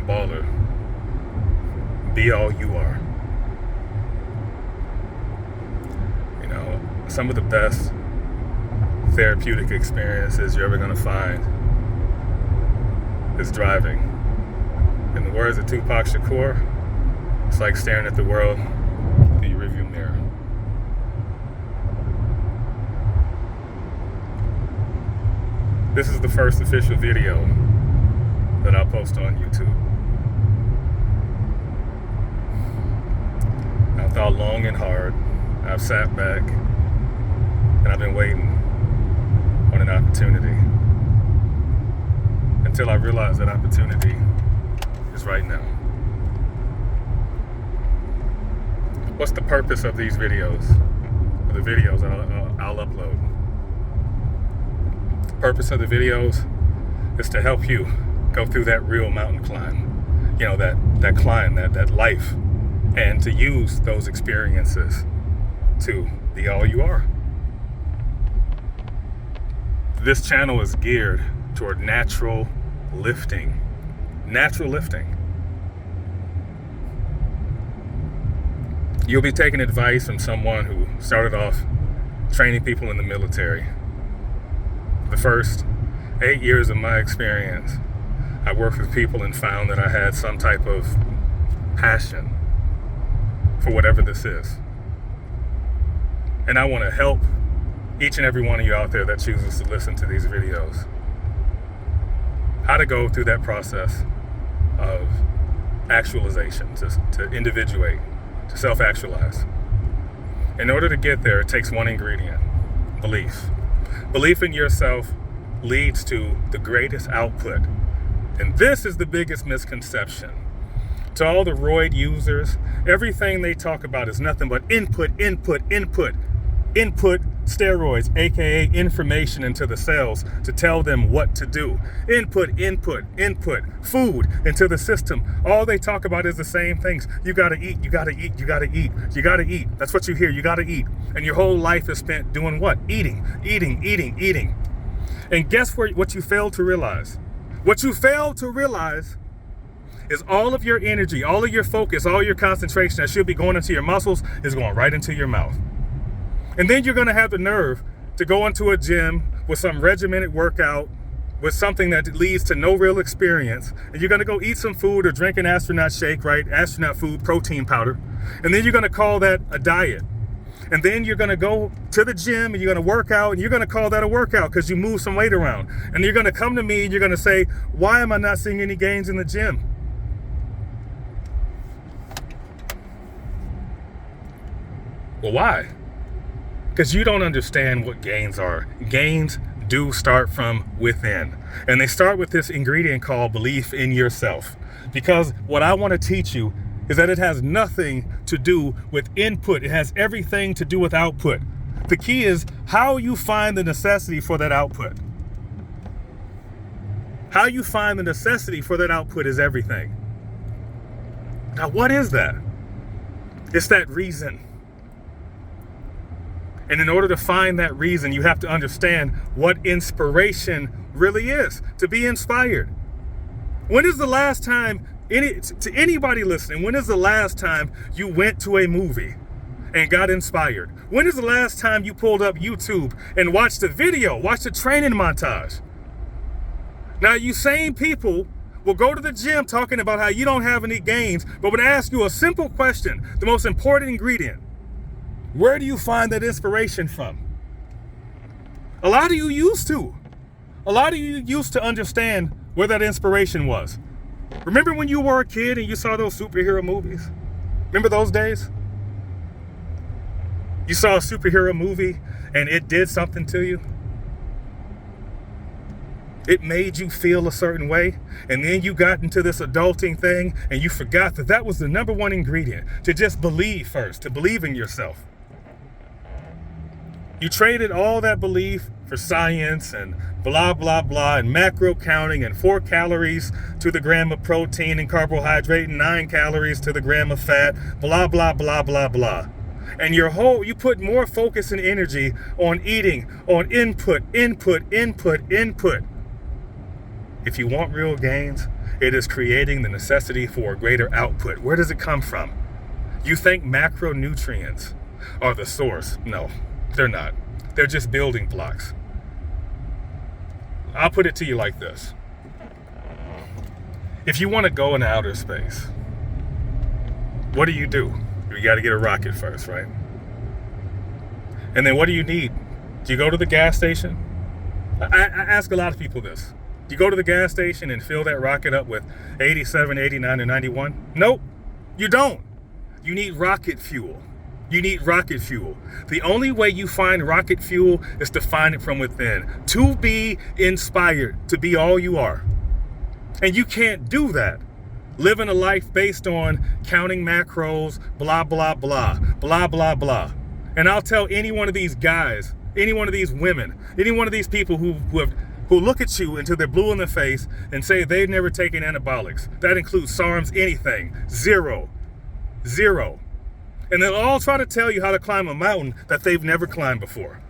and baller. Be all you are. You know, some of the best therapeutic experiences you're ever going to find is driving. In the words of Tupac Shakur, it's like staring at the world through your rearview mirror. This is the first official video that I'll post on YouTube. I've thought long and hard. I've sat back and I've been waiting on an opportunity until I realized that opportunity is right now. What's the purpose of these videos? The videos I'll upload. The purpose of the videos is to help you go through that real mountain climb. You know, that climb, that life, and to use those experiences to be all you are. This channel is geared toward natural lifting. Natural lifting. You'll be taking advice from someone who started off training people in the military. The first 8 years of my experience, I worked with people and found that I had some type of passion for whatever this is. And I want to help each and every one of you out there that chooses to listen to these videos how to go through that process of actualization, to individuate, to self-actualize. In order to get there, it takes one ingredient: belief. Belief in yourself leads to the greatest output. And this is the biggest misconception. To all the roid users, everything they talk about is nothing but input, input, input. Input steroids, aka information, into the cells to tell them what to do. Input, input, input, food into the system. All they talk about is the same things. You gotta eat, you gotta eat, you gotta eat, you gotta eat. That's what you hear, you gotta eat. And your whole life is spent doing what? Eating, eating, eating, eating. And guess what you fail to realize? What you fail to realize is all of your energy, all of your focus, all your concentration that should be going into your muscles is going right into your mouth. And then you're going to have the nerve to go into a gym with some regimented workout, with something that leads to no real experience. And you're going to go eat some food or drink an astronaut shake, right? Astronaut food, protein powder. And then you're going to call that a diet. And then you're going to go to the gym and you're going to work out and you're going to call that a workout because you move some weight around. And you're going to come to me and you're going to say, why am I not seeing any gains in the gym? Well, why? Because you don't understand what gains are. Gains do start from within. And they start with this ingredient called belief in yourself. Because what I want to teach you is that it has nothing to do with input. It has everything to do with output. The key is how you find the necessity for that output. How you find the necessity for that output is everything. Now, what is that? It's that reason. And in order to find that reason, you have to understand what inspiration really is, to be inspired. When is the last time, to anybody listening, when is the last time you went to a movie and got inspired? When is the last time you pulled up YouTube and watched a video, watched a training montage? Now, you same people will go to the gym talking about how you don't have any gains, but would ask you a simple question, the most important ingredient. Where do you find that inspiration from? A lot of you used to. A lot of you used to understand where that inspiration was. Remember when you were a kid and you saw those superhero movies? Remember those days? You saw a superhero movie and it did something to you. It made you feel a certain way. And then you got into this adulting thing and you forgot that that was the number one ingredient. To just believe first, to believe in yourself. You traded all that belief for science and blah, blah, blah, and macro counting and 4 calories to the gram of protein and carbohydrate and 9 calories to the gram of fat, blah, blah, blah, blah, blah. And you put more focus and energy on eating, on input, input, input, input. If you want real gains, it is creating the necessity for a greater output. Where does it come from? You think macronutrients are the source? No, they're not. They're just building blocks. I'll put it to you like this. If you want to go into outer space, what do? You got to get a rocket first, right? And then what do you need? Do you go to the gas station? I ask a lot of people this. Do you go to the gas station and fill that rocket up with 87, 89, and 91? Nope, you don't. You need rocket fuel. You need rocket fuel. The only way you find rocket fuel is to find it from within, to be inspired, to be all you are. And you can't do that living a life based on counting macros, blah, blah, blah, blah, blah, blah. And I'll tell any one of these guys, any one of these women, any one of these people who look at you until they're blue in the face and say they've never taken anabolics. That includes SARMs, anything. Zero. And they'll all try to tell you how to climb a mountain that they've never climbed before.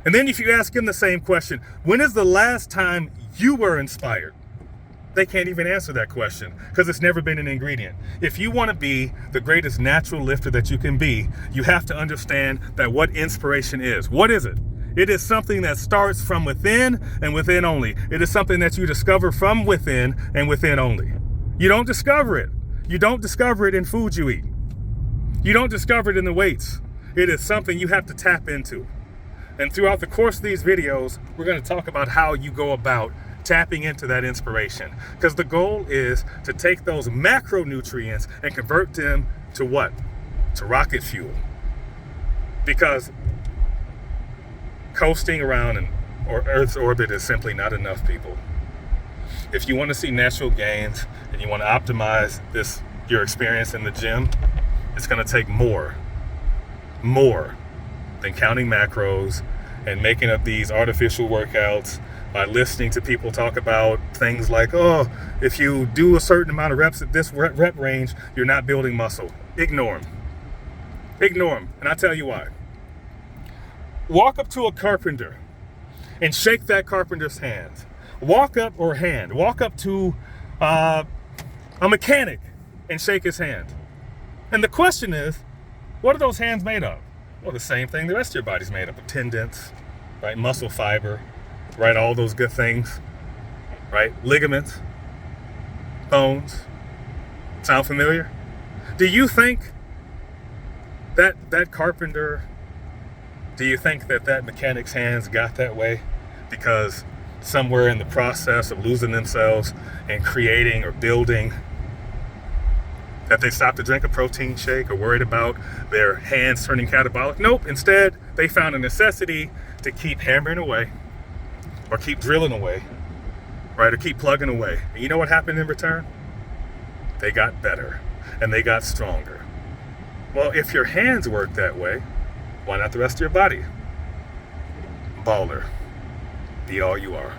And then if you ask them the same question, when is the last time you were inspired? They can't even answer that question because it's never been an ingredient. If you want to be the greatest natural lifter that you can be, you have to understand that what inspiration is. What is it? It is something that starts from within and within only. It is something that you discover from within and within only. You don't discover it. You don't discover it in food you eat. You don't discover it in the weights. It is something you have to tap into. And throughout the course of these videos, we're going to talk about how you go about tapping into that inspiration. Because the goal is to take those macronutrients and convert them to what? To rocket fuel. Because coasting around Earth's orbit is simply not enough, people. If you want to see natural gains and you want to optimize your experience in the gym, it's going to take more than counting macros and making up these artificial workouts by listening to people talk about things like, oh, if you do a certain amount of reps at this rep range, you're not building muscle. Ignore them. And I'll tell you why. Walk up to a carpenter and shake that carpenter's hands. Walk up to a mechanic and shake his hand. And the question is, what are those hands made of? Well, the same thing the rest of your body's made up of. Tendons, right? Muscle fiber, right? All those good things, right? Ligaments, bones. Sound familiar? Do you think that carpenter, do you think that mechanic's hands got that way because somewhere in the process of losing themselves and creating or building, that they stopped to drink a protein shake or worried about their hands turning catabolic? Nope. Instead, they found a necessity to keep hammering away or keep drilling away, right? Or keep plugging away. And you know what happened in return? They got better and they got stronger. Well, if your hands work that way, why not the rest of your body? Baller. Be all you are.